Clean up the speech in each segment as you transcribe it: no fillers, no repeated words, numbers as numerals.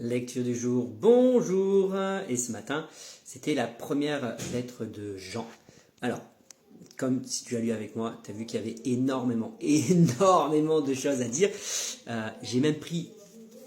Lecture du jour, bonjour. Et ce matin, c'était la première lettre de Jean. Alors, comme si tu as lu avec moi, tu as vu qu'il y avait énormément de choses à dire. J'ai même pris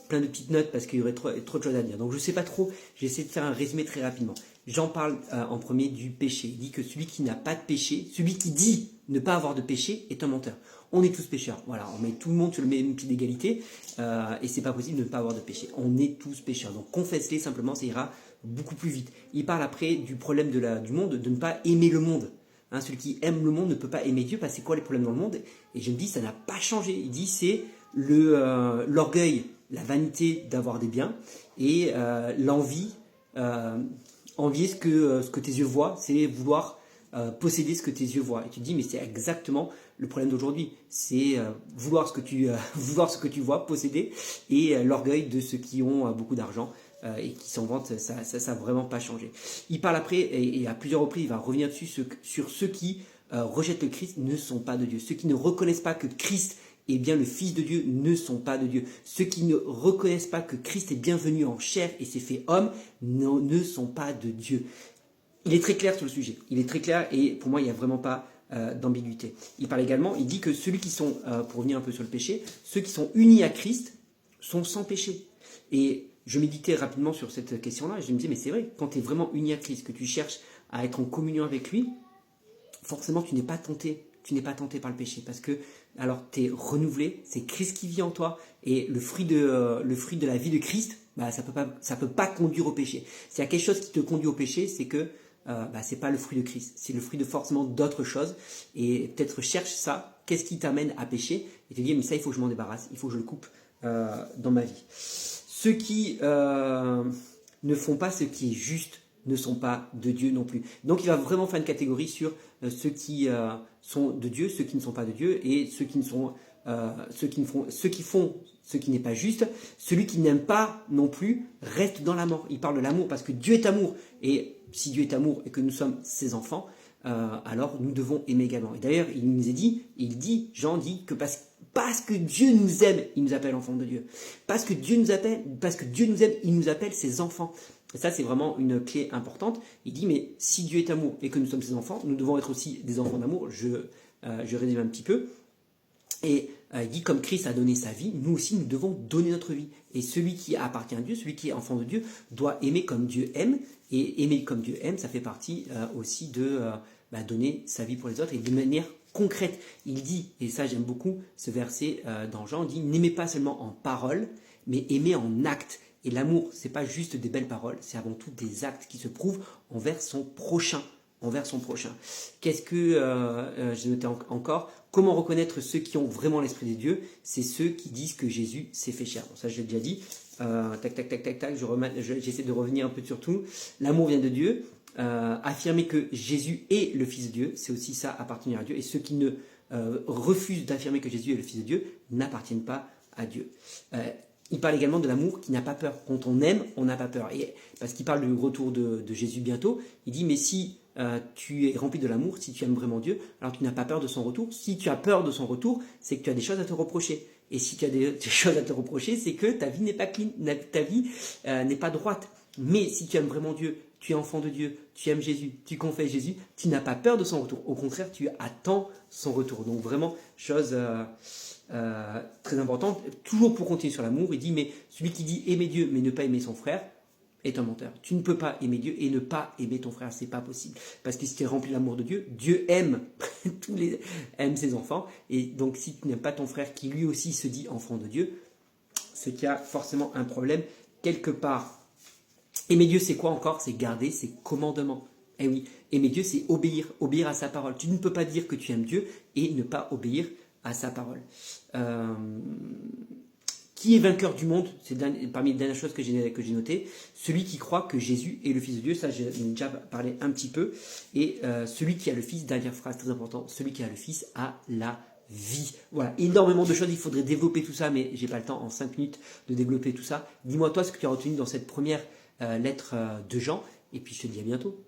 plein de petites notes parce qu'il y aurait trop de choses à dire. Donc je ne sais pas trop, j'essaie de faire un résumé très rapidement. Jean parle en premier du péché. Il dit que celui qui n'a pas de péché, celui qui dit ne pas avoir de péché est un menteur. On est tous pécheurs. Voilà, on met tout le monde sur le même pied d'égalité et c'est pas possible de ne pas avoir de péché. On est tous pécheurs. Donc confesse-les simplement, ça ira beaucoup plus vite. Il parle après du problème du monde, de ne pas aimer le monde. Hein, celui qui aime le monde ne peut pas aimer Dieu parce que c'est quoi les problèmes dans le monde? Et je me dis, ça n'a pas changé. Il dit, c'est l'orgueil, la vanité d'avoir des biens et l'envie, envier ce que tes yeux voient, c'est vouloir posséder ce que tes yeux voient. Et tu te dis, mais c'est exactement le problème d'aujourd'hui. C'est vouloir ce que tu vois, posséder, et l'orgueil de ceux qui ont beaucoup d'argent et qui s'en vantent, ça n'a vraiment pas changé. Il parle après, et à plusieurs reprises, il va revenir dessus, sur ceux qui rejettent le Christ ne sont pas de Dieu. Ceux qui ne reconnaissent pas que Christ est bien le Fils de Dieu ne sont pas de Dieu. Ceux qui ne reconnaissent pas que Christ est bien venu en chair et s'est fait homme ne sont pas de Dieu. Il est très clair sur le sujet. Il est très clair et pour moi, il n'y a vraiment pas d'ambiguïté. Il parle également, il dit que ceux qui sont, pour revenir un peu sur le péché, ceux qui sont unis à Christ sont sans péché. Et je méditais rapidement sur cette question-là et je me disais, mais c'est vrai, quand tu es vraiment uni à Christ, que tu cherches à être en communion avec lui, forcément, tu n'es pas tenté par le péché parce que alors tu es renouvelé, c'est Christ qui vit en toi et le fruit de la vie de Christ, ça peut pas conduire au péché. S'il y a quelque chose qui te conduit au péché, c'est que c'est pas le fruit de Christ, c'est le fruit de forcément d'autres choses et peut-être cherche ça, qu'est-ce qui t'amène à pécher et te dire mais ça il faut que je m'en débarrasse, il faut que je le coupe dans ma vie. Ceux qui ne font pas ce qui est juste ne sont pas de Dieu non plus. Donc il va vraiment faire une catégorie sur ceux qui sont de Dieu, ceux qui ne sont pas de Dieu, et ceux qui font ce qui n'est pas juste. Celui qui n'aime pas non plus reste dans la mort. Il parle de l'amour parce que Dieu est amour. Et si Dieu est amour et que nous sommes ses enfants, alors nous devons aimer également. Et d'ailleurs, Jean dit que parce que Dieu nous aime, il nous appelle enfants de Dieu. Parce que Dieu nous aime, il nous appelle ses enfants. Et ça, c'est vraiment une clé importante. Il dit, mais si Dieu est amour et que nous sommes ses enfants, nous devons être aussi des enfants d'amour. Je résume un petit peu. Et il dit, comme Christ a donné sa vie, nous aussi, nous devons donner notre vie. Et celui qui appartient à Dieu, celui qui est enfant de Dieu, doit aimer comme Dieu aime. Et aimer comme Dieu aime, ça fait partie aussi de donner sa vie pour les autres et de manière concrète. Il dit, et ça j'aime beaucoup ce verset dans Jean, il dit, n'aimez pas seulement en parole, mais aimez en acte. Et l'amour, c'est pas juste des belles paroles, c'est avant tout des actes qui se prouvent envers son prochain. Qu'est-ce que j'ai noté encore? Comment reconnaître ceux qui ont vraiment l'esprit de Dieu? C'est ceux qui disent que Jésus s'est fait chair. Bon, ça je l'ai déjà dit. J'essaie de revenir un peu sur tout. L'amour vient de Dieu. Affirmer que Jésus est le Fils de Dieu, c'est aussi ça, appartenir à Dieu. Et ceux qui ne refusent d'affirmer que Jésus est le Fils de Dieu n'appartiennent pas à Dieu. Il parle également de l'amour qui n'a pas peur. Quand on aime, on n'a pas peur. Et parce qu'il parle du retour de Jésus bientôt, il dit, mais si tu es rempli de l'amour, si tu aimes vraiment Dieu, alors tu n'as pas peur de son retour. Si tu as peur de son retour, c'est que tu as des choses à te reprocher. Et si tu as des choses à te reprocher, c'est que ta vie n'est pas clean, ta vie n'est pas droite. Mais si tu aimes vraiment Dieu, tu es enfant de Dieu, tu aimes Jésus, tu confesses Jésus, tu n'as pas peur de son retour. Au contraire, tu attends son retour. Donc vraiment, chose très importante. Toujours pour continuer sur l'amour, il dit, mais celui qui dit aimer Dieu mais ne pas aimer son frère est un menteur. Tu ne peux pas aimer Dieu et ne pas aimer ton frère, c'est pas possible. Parce que si tu es rempli de l'amour de Dieu, Dieu aime aime ses enfants. Et donc si tu n'aimes pas ton frère qui lui aussi se dit enfant de Dieu, c'est qu'il y a forcément un problème quelque part. Aimer Dieu, c'est quoi encore? C'est garder ses commandements. Eh oui, aimer Dieu, c'est obéir à sa parole. Tu ne peux pas dire que tu aimes Dieu et ne pas obéir à sa parole. Qui est vainqueur du monde? C'est parmi les dernières choses que j'ai notées. Celui qui croit que Jésus est le Fils de Dieu, ça j'ai déjà parlé un petit peu. Et celui qui a le Fils, dernière phrase très importante, celui qui a le Fils a la vie. Voilà, énormément de choses, il faudrait développer tout ça, mais j'ai pas le temps en 5 minutes de développer tout ça. Dis-moi toi ce que tu as retenu dans cette première lettre de Jean, et puis je te dis à bientôt.